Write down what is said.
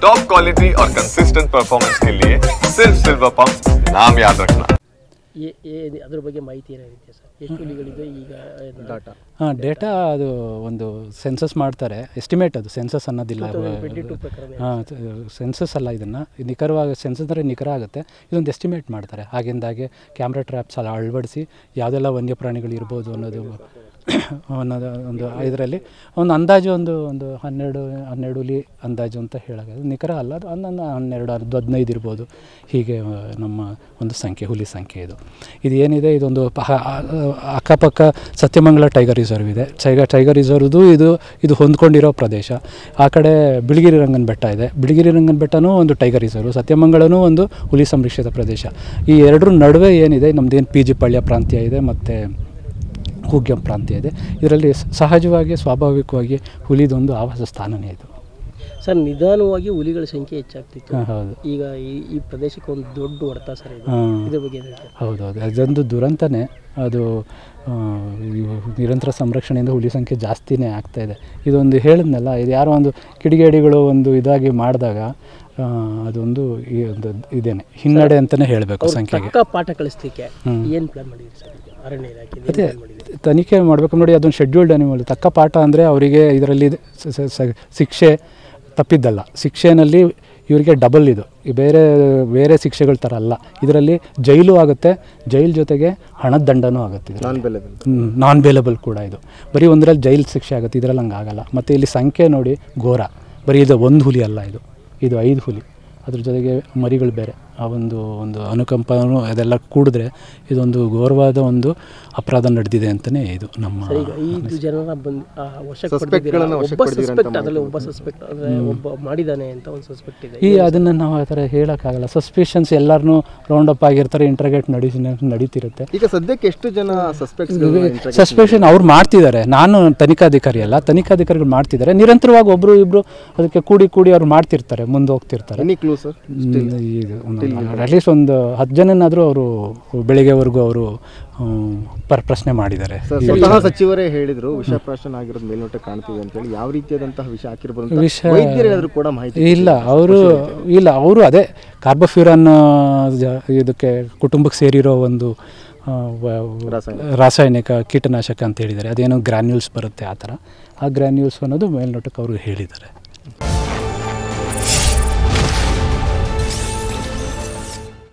Top quality और consistent performance के लिए सिर्फ सिल्वर पंप नाम याद रखना। ಅದರ ಬಗ್ಗೆ ಮಾಹಿತಿ ಏನಾಗುತ್ತೆ ಸರ್? ಎಷ್ಟು ಹುಲಿಗಳಿದೆ ಈಗ ಡಾಟಾ? ಡೇಟಾ ಅದು ಒಂದು ಸೆನ್ಸಸ್ ಮಾಡ್ತಾರೆ, ಎಸ್ಟಿಮೇಟ್, ಅದು ಸೆನ್ಸಸ್ ಅನ್ನೋದಿಲ್ಲ. ಸೆನ್ಸಸ್ ಅಲ್ಲ, ಇದನ್ನು ನಿಖರವಾಗಿ ಸೆನ್ಸಸ್ ಅಂದರೆ ನಿಖರ ಆಗುತ್ತೆ. ಇದೊಂದು ಎಸ್ಟಿಮೇಟ್ ಮಾಡ್ತಾರೆ. ಆಗಿಂದಾಗೆ ಕ್ಯಾಮ್ರಾ ಟ್ರ್ಯಾಪ್ಸ್ ಎಲ್ಲ ಅಳವಡಿಸಿ ಯಾವುದೆಲ್ಲ ವನ್ಯಪ್ರಾಣಿಗಳು ಇರ್ಬೋದು ಅನ್ನೋದು ಒಂದು ಇದರಲ್ಲಿ ಒಂದು ಅಂದಾಜು ಒಂದು 12 ಹುಲಿ ಅಂದಾಜು ಅಂತ ಹೇಳೋದು ನಿಖರ ಅಲ್ಲ. ಅದು 12 15 ಇರ್ಬೋದು. ಹೀಗೆ ನಮ್ಮ ಒಂದು ಸಂಖ್ಯೆ, ಹುಲಿ ಸಂಖ್ಯೆ ಇದು ಏನಿದೆ, ಇದೊಂದು ಅಕ್ಕಪಕ್ಕ ಸತ್ಯಮಂಗಲ ಟೈಗರ್ ರಿಸರ್ವ್ ಇದೆ. ಟೈಗರ್ ರಿಸರ್ವ್ದು ಇದು ಹೊಂದ್ಕೊಂಡಿರೋ ಪ್ರದೇಶ. ಆ ಕಡೆ ಬಿಳಿಗಿರಿ ರಂಗನ ಬೆಟ್ಟ ಇದೆ. ಬಿಳಿಗಿರಿ ರಂಗನ ಬೆಟ್ಟನೂ ಒಂದು ಟೈಗರ್ ರಿಸರ್ವ್, ಸತ್ಯಮಂಗಳನೂ ಒಂದು ಹುಲಿ ಸಂರಕ್ಷಿತ ಪ್ರದೇಶ. ಈ ಎರಡರ ನಡುವೆ ಏನಿದೆ, ನಮ್ಮದೇನು ಪಿ ಜಿ ಪಾಳ್ಯ ಪ್ರಾಂತ್ಯ ಇದೆ ಮತ್ತು ಹೂಗ್ಯಂ ಪ್ರಾಂತ್ಯ ಇದೆ. ಇದರಲ್ಲಿ ಸಹಜವಾಗಿ ಸ್ವಾಭಾವಿಕವಾಗಿ ಹುಲಿದೊಂದು ಆವಾಸ ಸ್ಥಾನನೇ ಇದು. ಸರ್, ನಿಧಾನವಾಗಿ ಹುಲಿಗಳ ಸಂಖ್ಯೆ ಹೆಚ್ಚಾಗ್ತಿತ್ತು. ಹೌದು. ಈಗ ಈ ಪ್ರದೇಶಕ್ಕೆ ಒಂದು ದೊಡ್ಡ ಹೊಡೆತ ಸರ್ ಇದ್ರ ಬಗ್ಗೆ. ಹೌದೌದು, ಅದೊಂದು ದುರಂತನೇ. ಅದು ನಿರಂತರ ಸಂರಕ್ಷಣೆಯಿಂದ ಹುಲಿ ಸಂಖ್ಯೆ ಜಾಸ್ತಿನೇ ಆಗ್ತಾಯಿದೆ. ಇದೊಂದು ಹೇಳಿದ್ನಲ್ಲ, ಇದು ಯಾರೋ ಒಂದು ಕಿಡಿಗೇಡಿಗಳು ಒಂದು ಇದಾಗಿ ಮಾಡಿದಾಗ ಅದೊಂದು ಈ ಒಂದು ಇದೇನೆ ಹಿನ್ನಡೆ ಅಂತಲೇ ಹೇಳಬೇಕು. ಸಂಖ್ಯೆಗೆ ಪಾಠ ಕಳಿಸ್ಲಿಕ್ಕೆ ಏನು ಪ್ಲಾನ್ ಮಾಡಿದ್ರಿ ಸರ್? ಅರಣ್ಯ ಇಲಾಖೆ ಅದೇ ತನಿಖೆ ಮಾಡಬೇಕು ನೋಡಿ. ಅದೊಂದು ಶೆಡ್ಯೂಲ್ಡ್ ಅನಿಮಲ್. ತಕ್ಕ ಪಾಠ ಅಂದರೆ ಅವರಿಗೆ ಇದರಲ್ಲಿ ಶಿಕ್ಷೆ ತಪ್ಪಿದ್ದಲ್ಲ. ಶಿಕ್ಷೆಯಲ್ಲಿ ಇವರಿಗೆ ಡಬಲ್ ಇದು. ಬೇರೆ ಶಿಕ್ಷೆಗಳ ಥರ ಅಲ್ಲ. ಇದರಲ್ಲಿ ಜೈಲು ಆಗುತ್ತೆ, ಜೈಲ್ ಜೊತೆಗೆ ಹಣದ ದಂಡನೂ ಆಗುತ್ತೆ. ನಾನ್ ಬೇಲಬಲ್ ಕೂಡ ಇದು. ಬರೀ ಒಂದರಲ್ಲಿ ಜೈಲು ಶಿಕ್ಷೆ ಆಗುತ್ತೆ, ಇದರಲ್ಲಿ ಹಂಗೆ ಆಗಲ್ಲ. ಮತ್ತು ಇಲ್ಲಿ ಸಂಖ್ಯೆ ನೋಡಿ ಘೋರ. ಬರೀ ಇದು ಒಂದು ಹುಲಿ ಅಲ್ಲ, ಇದು 5 ಹುಲಿ, ಅದ್ರ ಜೊತೆಗೆ ಮರಿಗಳು ಬೇರೆ. ಆ ಒಂದು ಅನುಕಂಪನೂ ಅದೆಲ್ಲ ಕೂಡಿದ್ರೆ ಇದೊಂದು ಘೋರವಾದ ಒಂದು ಅಪರಾಧ ನಡೆದಿದೆ ಅಂತಲೇ ಇದು ನಮ್ಮ. ಈಗ ಜನರ ಒಬ್ಬ ಮಾಡಿದ್ದಾನೆ ಅಂತ ಒಂದು ಸಸ್ಪೆಕ್ಟ್ ಇದೆ. ಅದನ್ನು ನಾವು ಆ ಥರ ಹೇಳೋಕ್ಕಾಗಲ್ಲ. ಸಸ್ಪಿಷನ್ಸ್ ಎಲ್ಲರನ್ನೂ ರೌಂಡ್ ಅಪ್ ಆಗಿರ್ತಾರೆ, ಇಂಟ್ರಾಗೇಟ್ ನಡೀತಿರುತ್ತೆ. ಈಗ ಸದ್ಯಕ್ಕೆ ಎಷ್ಟು ಜನ ಸಸ್ಪೆಕ್ಷನ್ ಅವ್ರು ಮಾಡ್ತಿದ್ದಾರೆ. ನಾನು ತನಿಖಾಧಿಕಾರಿ ಅಲ್ಲ, ತನಿಖಾಧಿಕಾರಿಗಳು ಮಾಡ್ತಿದ್ದಾರೆ. ನಿರಂತರವಾಗಿ ಒಬ್ಬರು ಇಬ್ಬರು ಅದಕ್ಕೆ ಕೂಡಿ ಅವ್ರು ಮಾಡ್ತಿರ್ತಾರೆ, ಮುಂದೆ ಹೋಗ್ತಿರ್ತಾರೆ. ಅಟ್ಲೀಸ್ಟ್ ಒಂದು 10 ಜನನಾದರೂ ಅವರು ಬೆಳಿಗ್ಗೆವರೆಗೂ ಅವರು ಪ್ರಶ್ನೆ ಮಾಡಿದ್ದಾರೆ. ಸಚಿವರೇ ಹೇಳಿದ್ರು ವಿಷಪ್ರಾಶನ ಆಗಿರೋದು ಮೇಲ್ನೋಟ ಕಾಣ್ತಿದೆ ಅಂತ ಹೇಳಿ. ಯಾವ ರೀತಿಯಾದಂತಹ ವಿಷ ಹಾಕಿರ್ಬೋದು ಕೂಡ ಮಾಹಿತಿ ಇಲ್ಲ. ಅವರು ಅದೇ ಕಾರ್ಬೋಫ್ಯೂರಾನ್ ಇದಕ್ಕೆ ಕುಟುಂಬಕ್ಕೆ ಸೇರಿರೋ ಒಂದು ರಾಸಾಯನಿಕ ಕೀಟನಾಶಕ ಅಂತ ಹೇಳಿದ್ದಾರೆ. ಅದೇನೋ ಗ್ರ್ಯಾನ್ಯೂಲ್ಸ್ ಬರುತ್ತೆ, ಆ ಥರ. ಆ ಗ್ರ್ಯಾನ್ಯೂಲ್ಸ್ ಅನ್ನೋದು ಮೇಲ್ನೋಟಕ್ಕೆ ಅವರು ಹೇಳಿದ್ದಾರೆ.